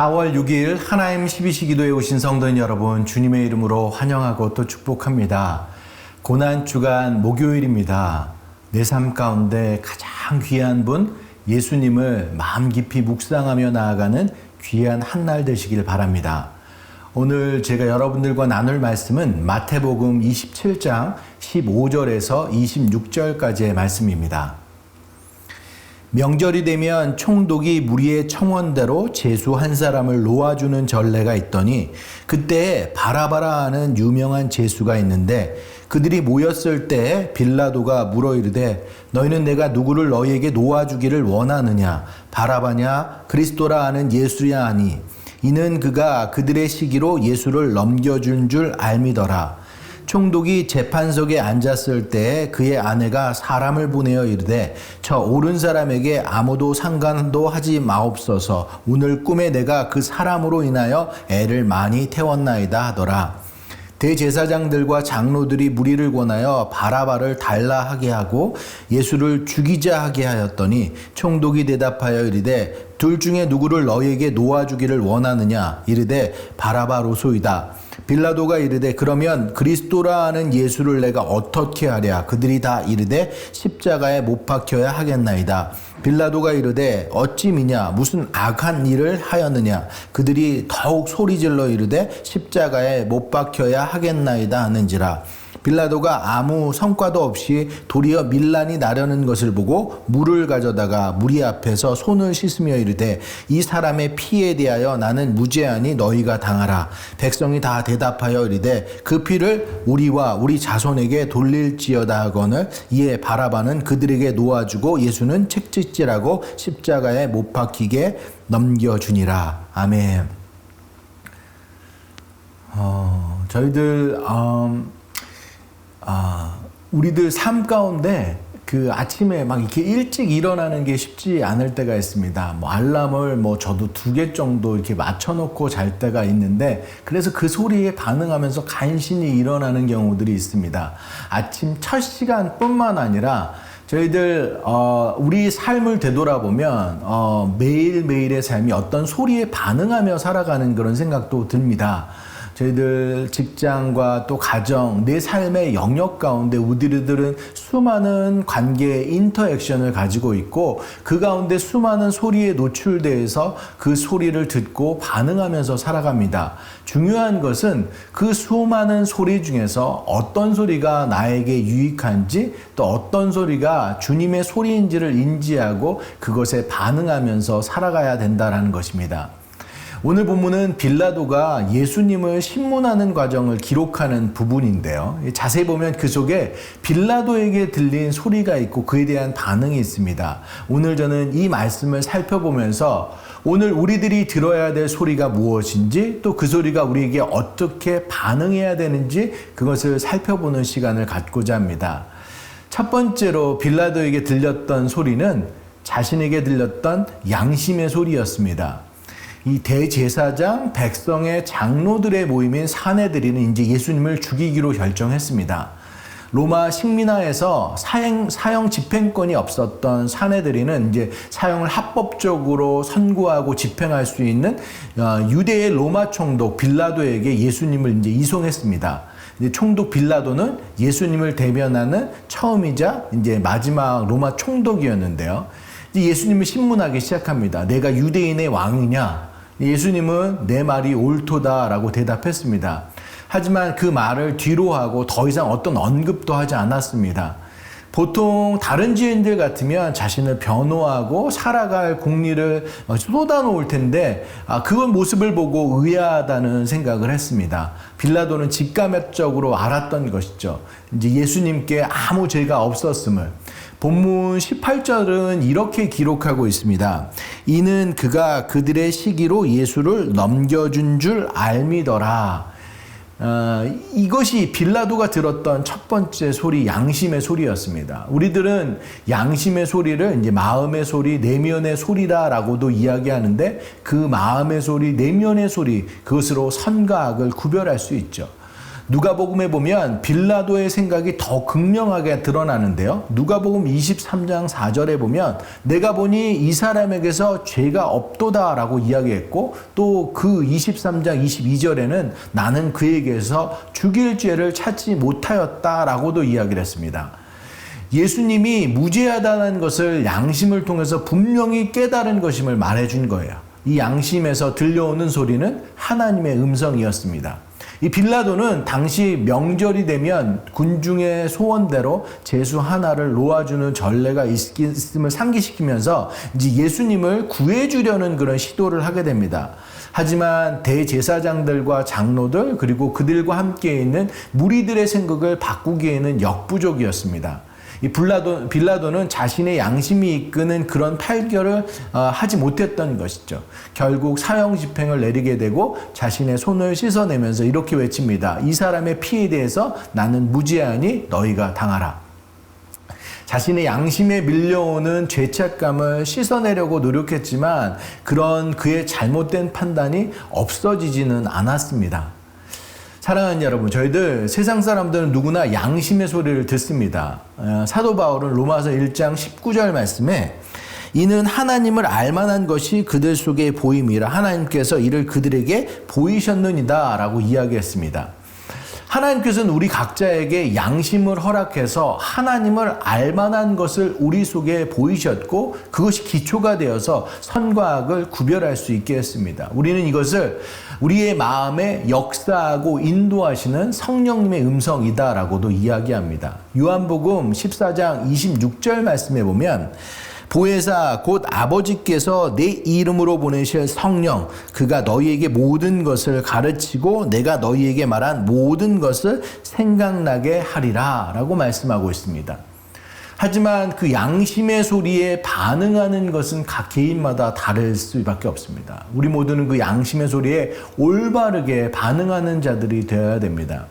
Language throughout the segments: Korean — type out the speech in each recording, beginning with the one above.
4월 6일 하나님 12시기도에 오신 성도인 여러분, 주님의 이름으로 환영하고 또 축복합니다. 고난주간 목요일입니다. 내 삶 가운데 가장 귀한 분 예수님을 마음 깊이 묵상하며 나아가는 귀한 한날 되시길 바랍니다. 오늘 제가 여러분들과 나눌 말씀은 마태복음 27장 15절에서 26절까지의 말씀입니다. 명절이 되면 총독이 무리의 청원대로 제수 한 사람을 놓아주는 전례가 있더니 그때 바라바라 하는 유명한 제수가 있는데 그들이 모였을 때 빌라도가 물어 이르되 너희는 내가 누구를 너희에게 놓아주기를 원하느냐 바라바냐 그리스도라 하는 예수야 하니 이는 그가 그들의 시기로 예수를 넘겨준 줄 알미더라. 총독이 재판석에 앉았을 때 그의 아내가 사람을 보내어 이르되 저 옳은 사람에게 아무도 상관도 하지 마옵소서. 오늘 꿈에 내가 그 사람으로 인하여 애를 많이 태웠나이다 하더라. 대제사장들과 장로들이 무리를 권하여 바라바를 달라 하게 하고 예수를 죽이자 하게 하였더니 총독이 대답하여 이르되 둘 중에 누구를 너희에게 놓아주기를 원하느냐 이르되 바라바로소이다. 빌라도가 이르되 그러면 그리스도라 하는 예수를 내가 어떻게 하랴. 그들이 다 이르되 십자가에 못 박혀야 하겠나이다. 빌라도가 이르되 어찌 미냐 무슨 악한 일을 하였느냐. 그들이 더욱 소리질러 이르되 십자가에 못 박혀야 하겠나이다 하는지라. 빌라도가 아무 성과도 없이 도리어 밀란이 나려는 것을 보고 물을 가져다가 무리 앞에서 손을 씻으며 이르되 이 사람의 피에 대하여 나는 무죄하니 너희가 당하라. 백성이 다 대답하여 이르되 그 피를 우리와 우리 자손에게 돌릴지어다 하거늘 이에 바라바는 그들에게 놓아주고 예수는 책짓질하고 십자가에 못 박히게 넘겨주니라. 아멘. 우리들 삶 가운데 그 아침에 막 이렇게 일찍 일어나는 게 쉽지 않을 때가 있습니다. 알람을 저도 2개 정도 이렇게 맞춰놓고 잘 때가 있는데 그래서 그 소리에 반응하면서 간신히 일어나는 경우들이 있습니다. 아침 첫 시간뿐만 아니라 저희들 우리 삶을 되돌아보면 매일매일의 삶이 어떤 소리에 반응하며 살아가는 그런 생각도 듭니다. 저희들 직장과 또 가정, 내 삶의 영역 가운데 우리들은 수많은 관계의 인터액션을 가지고 있고 그 가운데 수많은 소리에 노출돼서 그 소리를 듣고 반응하면서 살아갑니다. 중요한 것은 그 수많은 소리 중에서 어떤 소리가 나에게 유익한지 또 어떤 소리가 주님의 소리인지를 인지하고 그것에 반응하면서 살아가야 된다는 것입니다. 오늘 본문은 빌라도가 예수님을 신문하는 과정을 기록하는 부분인데요. 자세히 보면 그 속에 빌라도에게 들린 소리가 있고 그에 대한 반응이 있습니다. 오늘 저는 이 말씀을 살펴보면서 오늘 우리들이 들어야 될 소리가 무엇인지 또 그 소리가 우리에게 어떻게 반응해야 되는지 그것을 살펴보는 시간을 갖고자 합니다. 첫 번째로 빌라도에게 들렸던 소리는 자신에게 들렸던 양심의 소리였습니다. 이 대제사장, 백성의 장로들의 모임인 사내들이는 이제 예수님을 죽이기로 결정했습니다. 로마 식민하에서 사형 집행권이 없었던 사내들이는 이제 사형을 합법적으로 선고하고 집행할 수 있는 유대의 로마 총독 빌라도에게 예수님을 이제 이송했습니다. 이제 총독 빌라도는 예수님을 대변하는 처음이자 이제 마지막 로마 총독이었는데요. 이제 예수님을 신문하기 시작합니다. 내가 유대인의 왕이냐? 예수님은 내 말이 옳도다라고 대답했습니다. 하지만 그 말을 뒤로 하고 더 이상 어떤 언급도 하지 않았습니다. 보통 다른 지인들 같으면 자신을 변호하고 살아갈 공리를 쏟아놓을 텐데 그 모습을 보고 의아하다는 생각을 했습니다. 빌라도는 직감적으로 알았던 것이죠. 이제 예수님께 아무 죄가 없었음을. 본문 18절은 이렇게 기록하고 있습니다. 이는 그가 그들의 시기로 예수를 넘겨준 줄 알미더라. 이것이 빌라도가 들었던 첫 번째 소리, 양심의 소리였습니다. 우리들은 양심의 소리를 이제 마음의 소리, 내면의 소리다라고도 이야기하는데 그 마음의 소리, 내면의 소리, 그것으로 선과 악을 구별할 수 있죠. 누가복음에 보면 빌라도의 생각이 더 극명하게 드러나는데요. 누가복음 23장 4절에 보면 내가 보니 이 사람에게서 죄가 없도다라고 이야기했고, 또 그 23장 22절에는 나는 그에게서 죽일 죄를 찾지 못하였다라고도 이야기를 했습니다. 예수님이 무죄하다는 것을 양심을 통해서 분명히 깨달은 것임을 말해준 거예요. 이 양심에서 들려오는 소리는 하나님의 음성이었습니다. 이 빌라도는 당시 명절이 되면 군중의 소원대로 제수 하나를 놓아주는 전례가 있음을 상기시키면서 이제 예수님을 구해주려는 그런 시도를 하게 됩니다. 하지만 대제사장들과 장로들 그리고 그들과 함께 있는 무리들의 생각을 바꾸기에는 역부족이었습니다. 이 빌라도는 자신의 양심이 이끄는 그런 판결을 하지 못했던 것이죠. 결국 사형 집행을 내리게 되고 자신의 손을 씻어내면서 이렇게 외칩니다. 이 사람의 피에 대해서 나는 무죄하니 너희가 당하라. 자신의 양심에 밀려오는 죄책감을 씻어내려고 노력했지만 그런 그의 잘못된 판단이 없어지지는 않았습니다. 사랑하는 여러분, 저희들 세상 사람들은 누구나 양심의 소리를 듣습니다. 사도 바울은 로마서 1장 19절 말씀에 이는 하나님을 알만한 것이 그들 속에 보임이라 하나님께서 이를 그들에게 보이셨느니라 라고 이야기했습니다. 하나님께서는 우리 각자에게 양심을 허락해서 하나님을 알만한 것을 우리 속에 보이셨고 그것이 기초가 되어서 선과 악을 구별할 수 있게 했습니다. 우리는 이것을 우리의 마음에 역사하고 인도하시는 성령님의 음성이다라고도 이야기합니다. 요한복음 14장 26절 말씀에 보면 보혜사 곧 아버지께서 내 이름으로 보내실 성령 그가 너희에게 모든 것을 가르치고 내가 너희에게 말한 모든 것을 생각나게 하리라 라고 말씀하고 있습니다. 하지만 그 양심의 소리에 반응하는 것은 각 개인마다 다를 수밖에 없습니다. 우리 모두는 그 양심의 소리에 올바르게 반응하는 자들이 되어야 됩니다.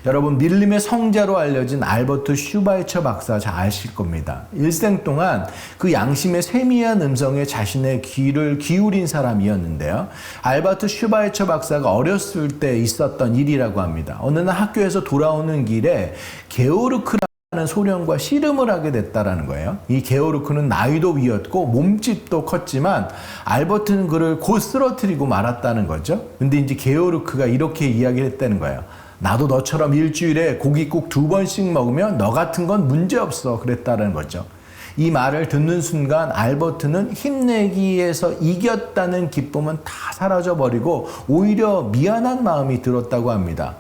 여러분, 밀림의 성자로 알려진 알버트 슈바이처 박사 잘 아실 겁니다. 일생 동안 그 양심의 세미한 음성에 자신의 귀를 기울인 사람이었는데요. 알버트 슈바이처 박사가 어렸을 때 있었던 일이라고 합니다. 어느 날 학교에서 돌아오는 길에 게오르크라는 소련과 씨름을 하게 됐다라는 거예요. 이 게오르크는 나이도 위였고 몸집도 컸지만 알버트는 그를 곧 쓰러뜨리고 말았다는 거죠. 근데 이제 게오르크가 이렇게 이야기를 했다는 거예요. 나도 너처럼 일주일에 고기 꼭 2번씩 먹으면 너 같은 건 문제없어 그랬다는 거죠. 이 말을 듣는 순간 알버트는 힘내기에서 이겼다는 기쁨은 다 사라져버리고 오히려 미안한 마음이 들었다고 합니다.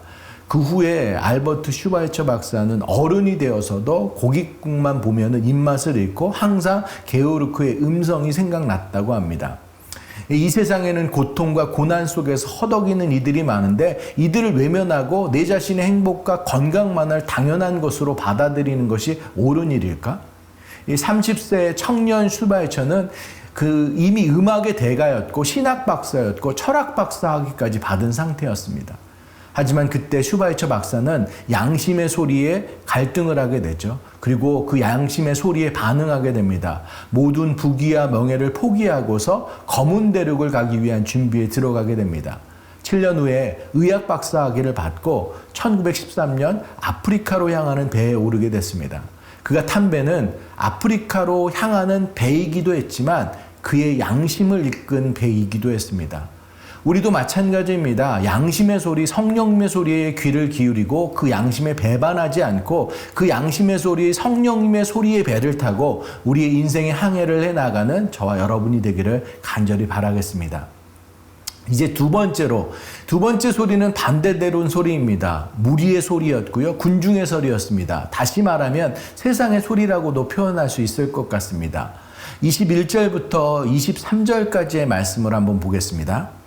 그 후에 알버트 슈바이처 박사는 어른이 되어서도 고깃국만 보면 입맛을 잃고 항상 게오르크의 음성이 생각났다고 합니다. 이 세상에는 고통과 고난 속에서 허덕이는 이들이 많은데 이들을 외면하고 내 자신의 행복과 건강만을 당연한 것으로 받아들이는 것이 옳은 일일까? 이 30세 청년 슈바이처는 이미 음악의 대가였고 신학 박사였고 철학 박사 학위까지 받은 상태였습니다. 하지만 그때 슈바이처 박사는 양심의 소리에 갈등을 하게 되죠. 그리고 그 양심의 소리에 반응하게 됩니다. 모든 부귀와 명예를 포기하고서 검은 대륙을 가기 위한 준비에 들어가게 됩니다. 7년 후에 의학 박사 학위를 받고 1913년 아프리카로 향하는 배에 오르게 됐습니다. 그가 탄 배는 아프리카로 향하는 배이기도 했지만 그의 양심을 이끈 배이기도 했습니다. 우리도 마찬가지입니다. 양심의 소리, 성령님의 소리에 귀를 기울이고 그 양심에 배반하지 않고 그 양심의 소리, 성령님의 소리에 배를 타고 우리의 인생의 항해를 해나가는 저와 여러분이 되기를 간절히 바라겠습니다. 이제 두 번째 소리는 반대되는 소리입니다. 무리의 소리였고요. 군중의 소리였습니다. 다시 말하면 세상의 소리라고도 표현할 수 있을 것 같습니다. 21절부터 23절까지의 말씀을 한번 보겠습니다.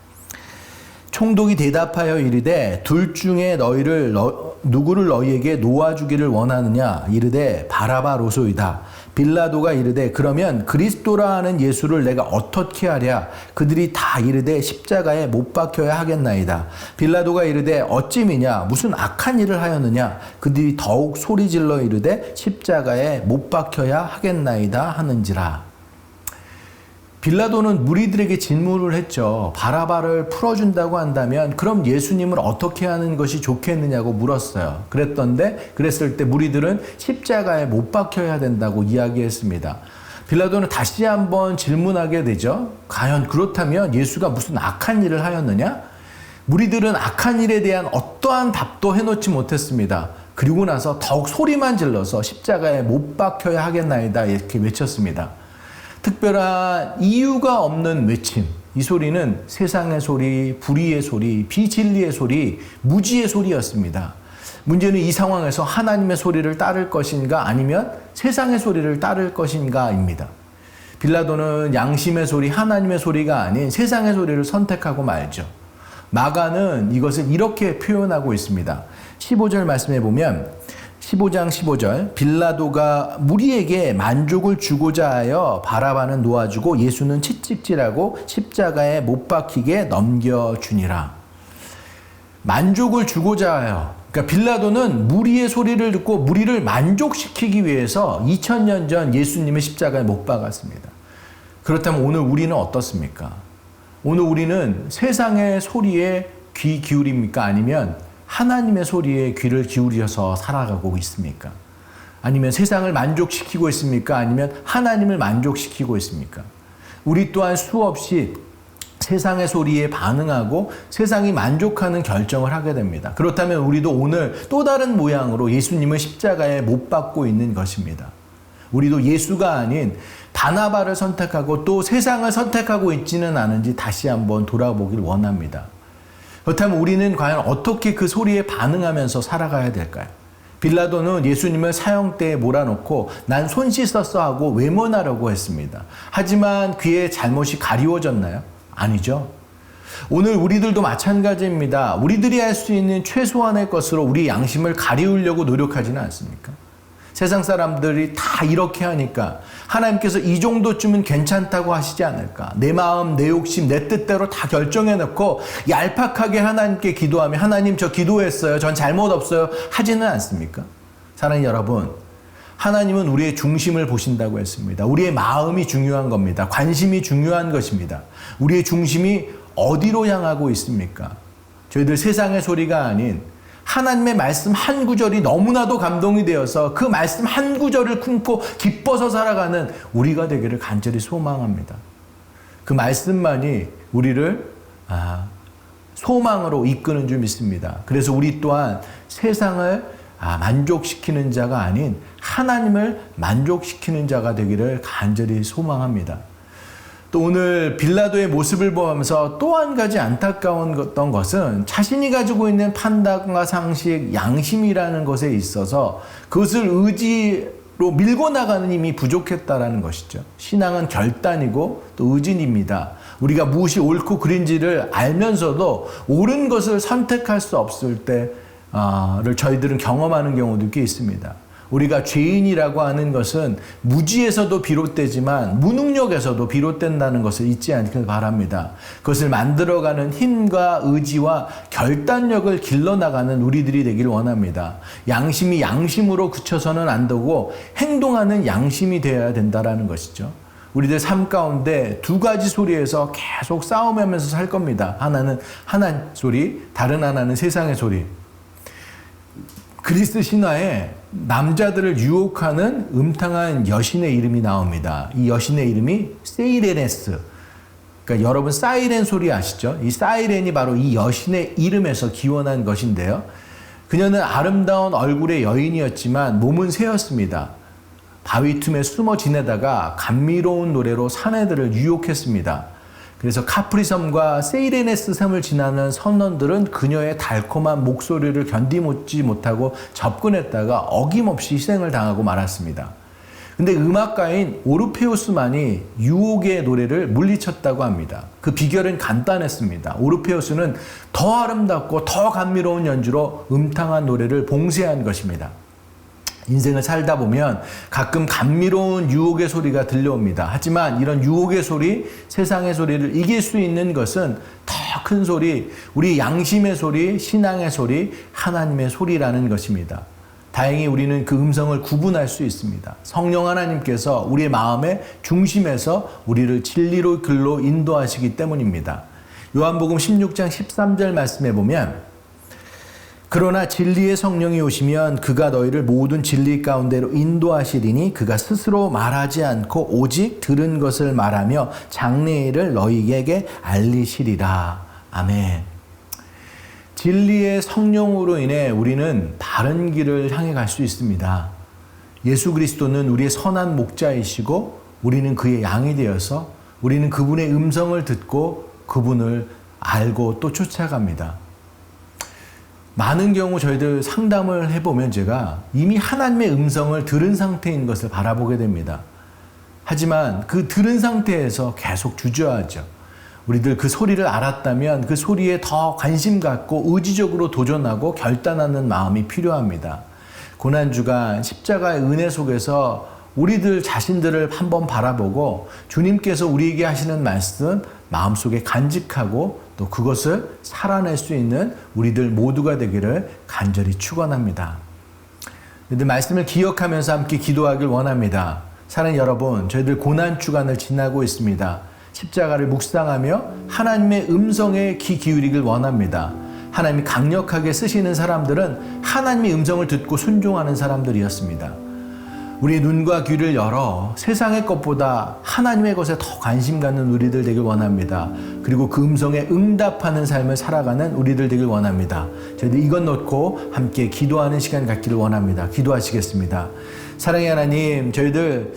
총독이 대답하여 이르되 둘 중에 누구를 너희에게 놓아주기를 원하느냐 이르되 바라바로소이다. 빌라도가 이르되 그러면 그리스도라 하는 예수를 내가 어떻게 하랴. 그들이 다 이르되 십자가에 못 박혀야 하겠나이다. 빌라도가 이르되 어찌미냐 무슨 악한 일을 하였느냐. 그들이 더욱 소리질러 이르되 십자가에 못 박혀야 하겠나이다 하는지라. 빌라도는 무리들에게 질문을 했죠. 바라바를 풀어준다고 한다면 그럼 예수님을 어떻게 하는 것이 좋겠느냐고 물었어요. 그랬을 때 무리들은 십자가에 못 박혀야 된다고 이야기했습니다. 빌라도는 다시 한번 질문하게 되죠. 과연 그렇다면 예수가 무슨 악한 일을 하였느냐? 무리들은 악한 일에 대한 어떠한 답도 해놓지 못했습니다. 그리고 나서 더욱 소리만 질러서 십자가에 못 박혀야 하겠나이다 이렇게 외쳤습니다. 특별한 이유가 없는 외침. 이 소리는 세상의 소리, 불의의 소리, 비진리의 소리, 무지의 소리였습니다. 문제는 이 상황에서 하나님의 소리를 따를 것인가 아니면 세상의 소리를 따를 것인가입니다. 빌라도는 양심의 소리, 하나님의 소리가 아닌 세상의 소리를 선택하고 말죠. 마가는 이것을 이렇게 표현하고 있습니다. 15절 말씀해 보면 15장 15절 빌라도가 무리에게 만족을 주고자 하여 바라바는 놓아주고 예수는 채찍질하고 십자가에 못 박히게 넘겨주니라. 만족을 주고자 하여, 그러니까 빌라도는 무리의 소리를 듣고 무리를 만족시키기 위해서 2000년 전 예수님의 십자가에 못 박았습니다. 그렇다면 오늘 우리는 어떻습니까? 오늘 우리는 세상의 소리에 귀 기울입니까? 아니면 하나님의 소리에 귀를 기울여서 살아가고 있습니까? 아니면 세상을 만족시키고 있습니까? 아니면 하나님을 만족시키고 있습니까? 우리 또한 수없이 세상의 소리에 반응하고 세상이 만족하는 결정을 하게 됩니다. 그렇다면 우리도 오늘 또 다른 모양으로 예수님을 십자가에 못 박고 있는 것입니다. 우리도 예수가 아닌 바나바를 선택하고 또 세상을 선택하고 있지는 않은지 다시 한번 돌아보길 원합니다. 그렇다면 우리는 과연 어떻게 그 소리에 반응하면서 살아가야 될까요? 빌라도는 예수님을 사형대에 몰아놓고 난 손 씻었어 하고 외면하려고 했습니다. 하지만 그의 잘못이 가리워졌나요? 아니죠. 오늘 우리들도 마찬가지입니다. 우리들이 할 수 있는 최소한의 것으로 우리 양심을 가리우려고 노력하지는 않습니까? 세상 사람들이 다 이렇게 하니까 하나님께서 이 정도쯤은 괜찮다고 하시지 않을까? 내 마음, 내 욕심, 내 뜻대로 다 결정해놓고 얄팍하게 하나님께 기도하며 하나님 저 기도했어요. 전 잘못 없어요. 하지는 않습니까? 사랑하는 여러분, 하나님은 우리의 중심을 보신다고 했습니다. 우리의 마음이 중요한 겁니다. 관심이 중요한 것입니다. 우리의 중심이 어디로 향하고 있습니까? 저희들 세상의 소리가 아닌 하나님의 말씀 한 구절이 너무나도 감동이 되어서 그 말씀 한 구절을 품고 기뻐서 살아가는 우리가 되기를 간절히 소망합니다. 그 말씀만이 우리를 소망으로 이끄는 줄 믿습니다. 그래서 우리 또한 세상을 만족시키는 자가 아닌 하나님을 만족시키는 자가 되기를 간절히 소망합니다. 또 오늘 빌라도의 모습을 보면서 또 한 가지 안타까웠던 것은 자신이 가지고 있는 판단과 상식, 양심이라는 것에 있어서 그것을 의지로 밀고 나가는 힘이 부족했다라는 것이죠. 신앙은 결단이고 또 의진입니다. 우리가 무엇이 옳고 그른지를 알면서도 옳은 것을 선택할 수 없을 때를 저희들은 경험하는 경우도 꽤 있습니다. 우리가 죄인이라고 하는 것은 무지에서도 비롯되지만 무능력에서도 비롯된다는 것을 잊지 않길 바랍니다. 그것을 만들어가는 힘과 의지와 결단력을 길러나가는 우리들이 되길 원합니다. 양심이 양심으로 그쳐서는 안 되고 행동하는 양심이 되어야 된다는 것이죠. 우리들 삶 가운데 두 가지 소리에서 계속 싸움하면서 살 겁니다. 하나는 하나님 소리, 다른 하나는 세상의 소리. 그리스 신화에 남자들을 유혹하는 음탕한 여신의 이름이 나옵니다. 이 여신의 이름이 세이레네스. 그러니까 여러분 사이렌 소리 아시죠? 이 사이렌이 바로 이 여신의 이름에서 기원한 것인데요. 그녀는 아름다운 얼굴의 여인이었지만 몸은 새였습니다. 바위 틈에 숨어 지내다가 감미로운 노래로 사내들을 유혹했습니다. 그래서 카프리섬과 세이레네스 섬을 지나는 선원들은 그녀의 달콤한 목소리를 견디지 못하고 접근했다가 어김없이 희생을 당하고 말았습니다. 근데 음악가인 오르페우스만이 유혹의 노래를 물리쳤다고 합니다. 그 비결은 간단했습니다. 오르페우스는 더 아름답고 더 감미로운 연주로 음탕한 노래를 봉쇄한 것입니다. 인생을 살다 보면 가끔 감미로운 유혹의 소리가 들려옵니다. 하지만 이런 유혹의 소리, 세상의 소리를 이길 수 있는 것은 더 큰 소리, 우리 양심의 소리, 신앙의 소리, 하나님의 소리라는 것입니다. 다행히 우리는 그 음성을 구분할 수 있습니다. 성령 하나님께서 우리의 마음의 중심에서 우리를 진리로 길로 인도하시기 때문입니다. 요한복음 16장 13절 말씀에 보면 그러나 진리의 성령이 오시면 그가 너희를 모든 진리 가운데로 인도하시리니 그가 스스로 말하지 않고 오직 들은 것을 말하며 장래일을 너희에게 알리시리라. 아멘. 진리의 성령으로 인해 우리는 바른 길을 향해 갈 수 있습니다. 예수 그리스도는 우리의 선한 목자이시고 우리는 그의 양이 되어서 우리는 그분의 음성을 듣고 그분을 알고 또 쫓아갑니다. 많은 경우 저희들 상담을 해보면 제가 이미 하나님의 음성을 들은 상태인 것을 바라보게 됩니다. 하지만 그 들은 상태에서 계속 주저하죠. 우리들 그 소리를 알았다면 그 소리에 더 관심 갖고 의지적으로 도전하고 결단하는 마음이 필요합니다. 고난주간 십자가의 은혜 속에서 우리들 자신들을 한번 바라보고 주님께서 우리에게 하시는 말씀 마음속에 간직하고 또 그것을 살아낼 수 있는 우리들 모두가 되기를 간절히 축원합니다. 말씀을 기억하면서 함께 기도하길 원합니다. 사랑하는 여러분, 저희들 고난주간을 지나고 있습니다. 십자가를 묵상하며 하나님의 음성에 귀 기울이길 원합니다. 하나님이 강력하게 쓰시는 사람들은 하나님의 음성을 듣고 순종하는 사람들이었습니다. 우리의 눈과 귀를 열어 세상의 것보다 하나님의 것에 더 관심 갖는 우리들 되길 원합니다. 그리고 그 음성에 응답하는 삶을 살아가는 우리들 되길 원합니다. 저희들 이것 놓고 함께 기도하는 시간 갖기를 원합니다. 기도하시겠습니다. 사랑의 하나님, 저희들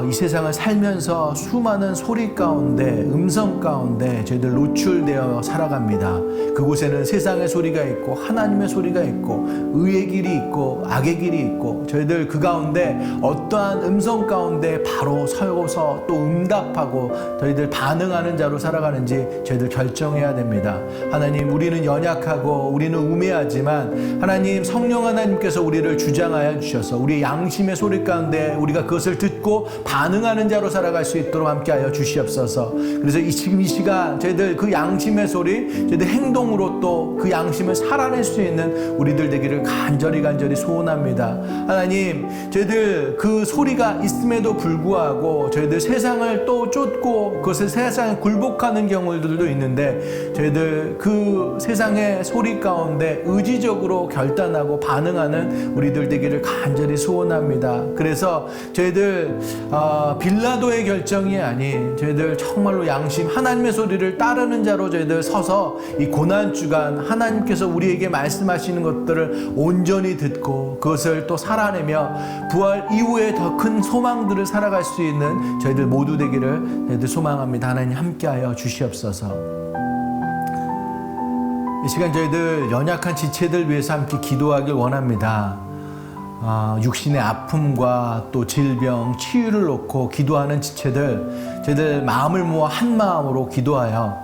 이 세상을 살면서 수많은 소리 가운데, 음성 가운데 저희들 노출되어 살아갑니다. 그곳에는 세상의 소리가 있고 하나님의 소리가 있고 의의 길이 있고 악의 길이 있고 저희들 그 가운데 어떠한 음성 가운데 바로 서고서 또 응답하고 저희들 반응하는 자로 살아가는지 저희들 결정해야 됩니다. 하나님, 우리는 연약하고 우리는 우매하지만 하나님, 성령 하나님께서 우리를 주장하여 주셔서 우리의 양심의 소리 가운데 우리가 그것을 듣고 반응하는 자로 살아갈 수 있도록 함께하여 주시옵소서. 그래서 지금 이 시간 저희들 그 양심의 소리, 저희들 행동으로 또 그 양심을 살아낼 수 있는 우리들 되기를 간절히 소원합니다. 하나님, 저희들 그 소리가 있음에도 불구하고 저희들 세상을 또 쫓고 그것을 세상에 굴복하는 경우들도 있는데 저희들 그 세상의 소리 가운데 의지적으로 결단하고 반응하는 우리들 되기를 간절히 소원합니다. 그래서 저희들 빌라도의 결정이 아닌 저희들 정말로 양심 하나님의 소리를 따르는 자로 저희들 서서 이 고난주간 하나님께서 우리에게 말씀하시는 것들을 온전히 듣고 그것을 또 살아내며 부활 이후에 더 큰 소망들을 살아갈 수 있는 저희들 모두 되기를 저희들 소망합니다. 하나님 함께하여 주시옵소서. 이 시간 저희들 연약한 지체들 위해서 함께 기도하길 원합니다. 육신의 아픔과 또 질병, 치유를 놓고 기도하는 지체들, 저희들 마음을 모아 한 마음으로 기도하여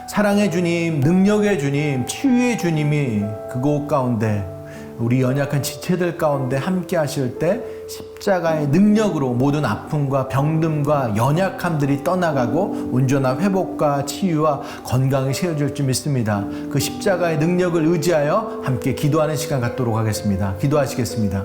사랑의 주님, 능력의 주님, 치유의 주님이 그곳 가운데 우리 연약한 지체들 가운데 함께 하실 때 십자가의 능력으로 모든 아픔과 병듦과 연약함들이 떠나가고 온전한 회복과 치유와 건강이 세워질 줄 믿습니다. 그 십자가의 능력을 의지하여 함께 기도하는 시간 갖도록 하겠습니다. 기도하시겠습니다.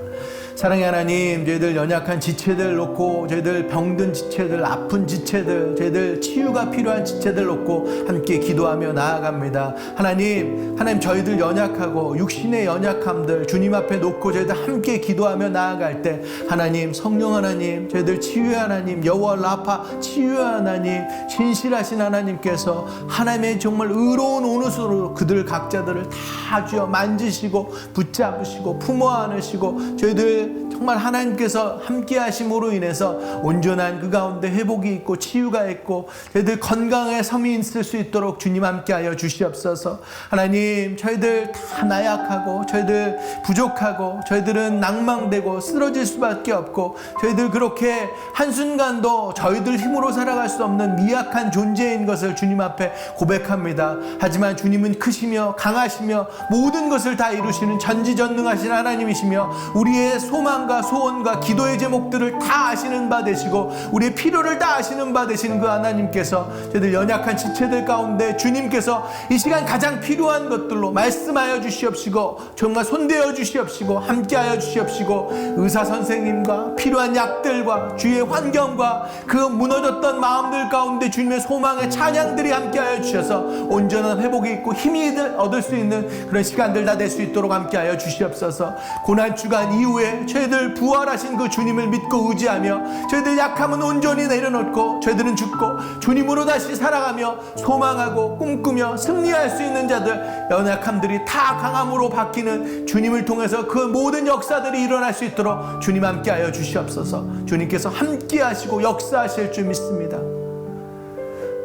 사랑의 하나님, 저희들 연약한 지체들 놓고 저희들 병든 지체들, 아픈 지체들, 저희들 치유가 필요한 지체들 놓고 함께 기도하며 나아갑니다. 하나님 저희들 연약하고 육신의 연약함들 주님 앞에 놓고 저희들 함께 기도하며 나아갈 때 하나님, 성령 하나님, 저희들 치유의 하나님, 여호와 라파 치유의 하나님, 신실하신 하나님께서 하나님의 정말 의로운 온옷으로 그들 각자들을 다 쥐어 만지시고 붙잡으시고 품어 안으시고 저희들 정말 하나님께서 함께 하심으로 인해서 온전한 그 가운데 회복이 있고 치유가 있고 저희들 건강에 섬이 있을 수 있도록 주님 함께하여 주시옵소서. 하나님, 저희들 다 나약하고 저희들 부족하고 저희들은 낭망되고 쓰러질 수밖에 없고 저희들 그렇게 한순간도 저희들 힘으로 살아갈 수 없는 미약한 존재인 것을 주님 앞에 고백합니다. 하지만 주님은 크시며 강하시며 모든 것을 다 이루시는 전지전능하신 하나님이시며 우리의 소망과 소망과 소원과 기도의 제목들을 다 아시는 바 되시고 우리의 필요를 다 아시는 바 되시는 그 하나님께서 저희들 연약한 지체들 가운데 주님께서 이 시간 가장 필요한 것들로 말씀하여 주시옵시고 정말 손대어 주시옵시고 함께하여 주시옵시고 의사 선생님과 필요한 약들과 주위의 환경과 그 무너졌던 마음들 가운데 주님의 소망의 찬양들이 함께하여 주셔서 온전한 회복이 있고 힘이 얻을 수 있는 그런 시간들 다 될 수 있도록 함께하여 주시옵소서. 고난주간 이후에 저희들 부활하신 그 주님을 믿고 의지하며 저희들 약함은 온전히 내려놓고 저희들은 죽고 주님으로 다시 살아가며 소망하고 꿈꾸며 승리할 수 있는 자들, 연약함들이 다 강함으로 바뀌는 주님을 통해서 그 모든 역사들이 일어날 수 있도록 주님 함께하여 주시옵소서. 주님께서 함께하시고 역사하실 줄 믿습니다.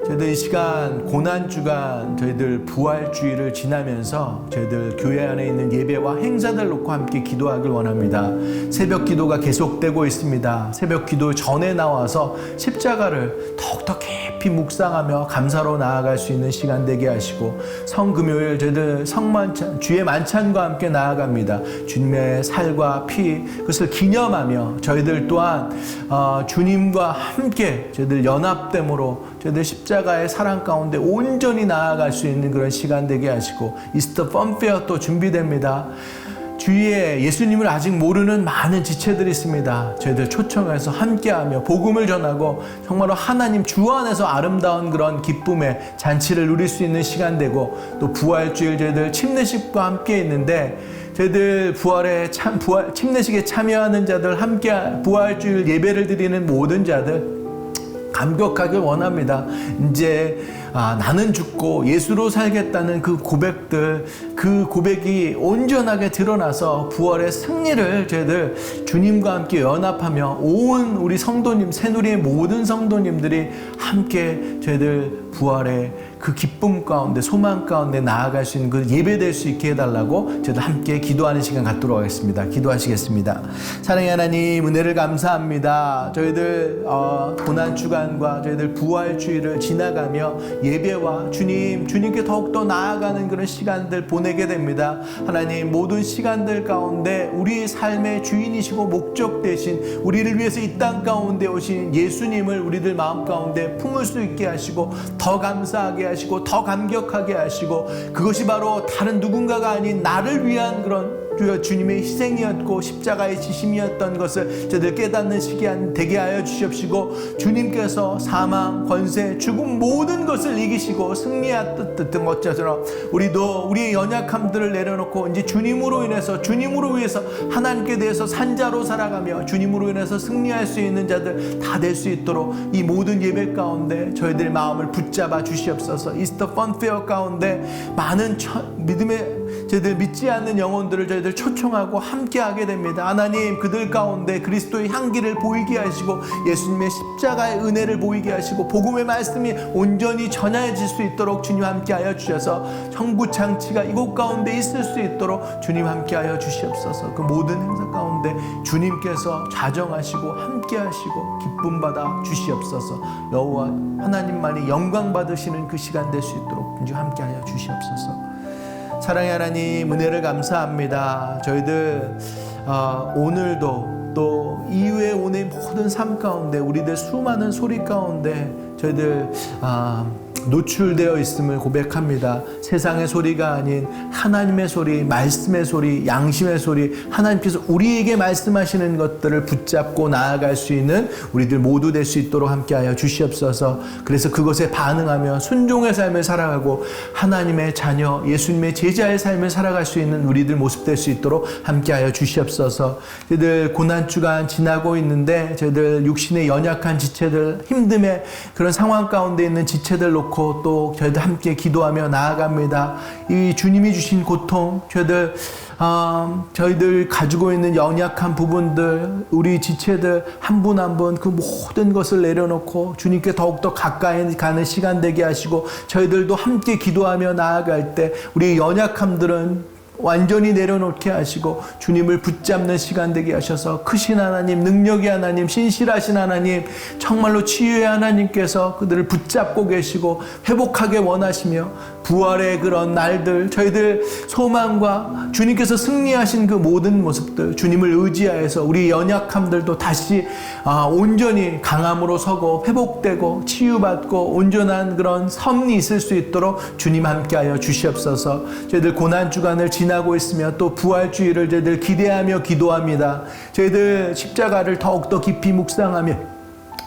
저희들 이 시간 고난주간 저희들 부활주의를 지나면서 저희들 교회 안에 있는 예배와 행사들 놓고 함께 기도하길 원합니다. 새벽 기도가 계속되고 있습니다. 새벽 기도 전에 나와서 십자가를 더욱더 깊이 묵상하며 감사로 나아갈 수 있는 시간 되게 하시고 성금요일 저희들 성만찬 주의 만찬과 함께 나아갑니다. 주님의 살과 피 그것을 기념하며 저희들 또한 주님과 함께 저희들 연합됨으로 저희들 십자가의 사랑 가운데 온전히 나아갈 수 있는 그런 시간 되게 하시고 이스터 펀페어 또 준비됩니다. 주위에 예수님을 아직 모르는 많은 지체들이 있습니다. 저희들 초청해서 함께하며 복음을 전하고 정말로 하나님 주 안에서 아름다운 그런 기쁨의 잔치를 누릴 수 있는 시간 되고 또 부활주일 저희들 침례식과 함께 있는데 저희들 부활 침례식에 참여하는 자들 함께 부활주일 예배를 드리는 모든 자들 감격하길 원합니다. 이제 나는 죽고 예수로 살겠다는 그 고백들, 그 고백이 온전하게 드러나서 부활의 승리를 저희들 주님과 함께 연합하며 온 우리 성도님, 새누리의 모든 성도님들이 함께 저희들 부활의 그 기쁨 가운데 소망 가운데 나아갈 수 있는 그 예배될 수 있게 해달라고 저희들 함께 기도하는 시간 갖도록 하겠습니다. 기도하시겠습니다. 사랑의 하나님 은혜를 감사합니다. 저희들 고난주간과 저희들 부활주의를 지나가며 예배와 주님께 더욱더 나아가는 그런 시간들 보내게 됩니다. 하나님 모든 시간들 가운데 우리의 삶의 주인이시고 목적 되신 우리를 위해서 이 땅 가운데 오신 예수님을 우리들 마음 가운데 품을 수 있게 하시고 더 감사하게 하시고 더 감격하게 하시고 그것이 바로 다른 누군가가 아닌 나를 위한 그런 주님의 희생이었고 십자가의 지심이었던 것을 저희들 깨닫는 시간 되게 하여 주시옵시고 주님께서 사망, 권세, 죽음 모든 것을 이기시고 승리하셨던 것처럼 우리도 우리의 연약함들을 내려놓고 이제 주님으로 인해서 주님으로 위해서 하나님께 대해서 산자로 살아가며 주님으로 인해서 승리할 수 있는 자들 다 될 수 있도록 이 모든 예배 가운데 저희들 마음을 붙잡아 주시옵소서. 이스터 펀페어 가운데 많은 믿음의 저희들 믿지 않는 영혼들을 저희들 초청하고 함께하게 됩니다. 하나님 그들 가운데 그리스도의 향기를 보이게 하시고 예수님의 십자가의 은혜를 보이게 하시고 복음의 말씀이 온전히 전해질 수 있도록 주님 함께하여 주셔서 천국장치가 이곳 가운데 있을 수 있도록 주님 함께하여 주시옵소서. 그 모든 행사 가운데 주님께서 좌정하시고 함께하시고 기쁨 받아 주시옵소서. 여호와 하나님만이 영광 받으시는 그 시간 될 수 있도록 주님 함께하여 주시옵소서. 사랑의 하나님 은혜를 감사합니다. 저희들 오늘도 또 이후에 오는 모든 삶 가운데 우리들 수많은 소리 가운데 저희들 노출되어 있음을 고백합니다. 세상의 소리가 아닌 하나님의 소리, 말씀의 소리, 양심의 소리, 하나님께서 우리에게 말씀하시는 것들을 붙잡고 나아갈 수 있는 우리들 모두 될 수 있도록 함께하여 주시옵소서. 그래서 그것에 반응하며 순종의 삶을 살아가고 하나님의 자녀, 예수님의 제자의 삶을 살아갈 수 있는 우리들 모습 될 수 있도록 함께하여 주시옵소서. 저희들 고난주간 지나고 있는데 저희들 육신의 연약한 지체들, 힘듦의 그런 상황 가운데 있는 지체들 놓고 또 저희들 함께 기도하며 나아갑니다. 이 주님이 주신 고통, 저희들 가지고 있는 연약한 부분들, 우리 지체들 한 분 한 분 그 모든 것을 내려놓고 주님께 더욱더 가까이 가는 시간 되게 하시고 저희들도 함께 기도하며 나아갈 때 우리 연약함들은 완전히 내려놓게 하시고 주님을 붙잡는 시간 되게 하셔서 크신 하나님, 능력의 하나님, 신실하신 하나님, 정말로 치유의 하나님께서 그들을 붙잡고 계시고 회복하게 원하시며 부활의 그런 날들, 저희들 소망과 주님께서 승리하신 그 모든 모습들, 주님을 의지하여서 우리 연약함들도 다시 온전히 강함으로 서고 회복되고 치유받고 온전한 그런 섭리 있을 수 있도록 주님 함께하여 주시옵소서. 저희들 고난주간을 지나고 있으며 또 부활주의를 저희들 기대하며 기도합니다. 저희들 십자가를 더욱더 깊이 묵상하며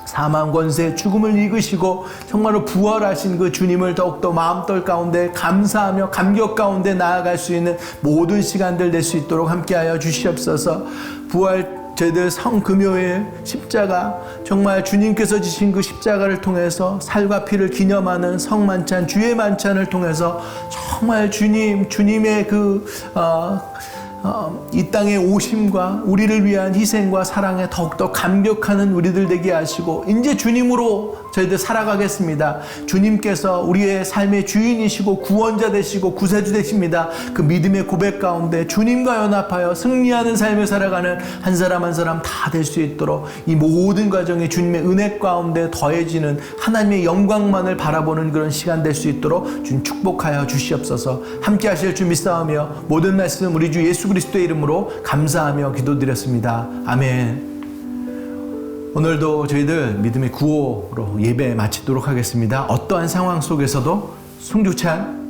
사망 권세 죽음을 이기시고 정말로 부활하신 그 주님을 더욱더 마음떨 가운데 감사하며 감격 가운데 나아갈 수 있는 모든 시간들 될 수 있도록 함께하여 주시옵소서. 부활 저희들 성금요일 십자가, 정말 주님께서 지신 그 십자가를 통해서 살과 피를 기념하는 성만찬, 주의 만찬을 통해서 정말 주님의 이 땅의 오심과 우리를 위한 희생과 사랑에 더욱더 감격하는 우리들 되게 하시고 이제 주님으로 저희들 살아가겠습니다. 주님께서 우리의 삶의 주인이시고 구원자 되시고 구세주 되십니다. 그 믿음의 고백 가운데 주님과 연합하여 승리하는 삶을 살아가는 한 사람 한 사람 다 될 수 있도록 이 모든 과정에 주님의 은혜 가운데 더해지는 하나님의 영광만을 바라보는 그런 시간 될 수 있도록 주님 축복하여 주시옵소서. 함께 하실 줄 믿사오며 모든 말씀 우리 주 예수 그리스도의 이름으로 감사하며 기도드렸습니다. 아멘. 오늘도 저희들 믿음의 구호로 예배 마치도록 하겠습니다. 어떠한 상황 속에서도 송교찬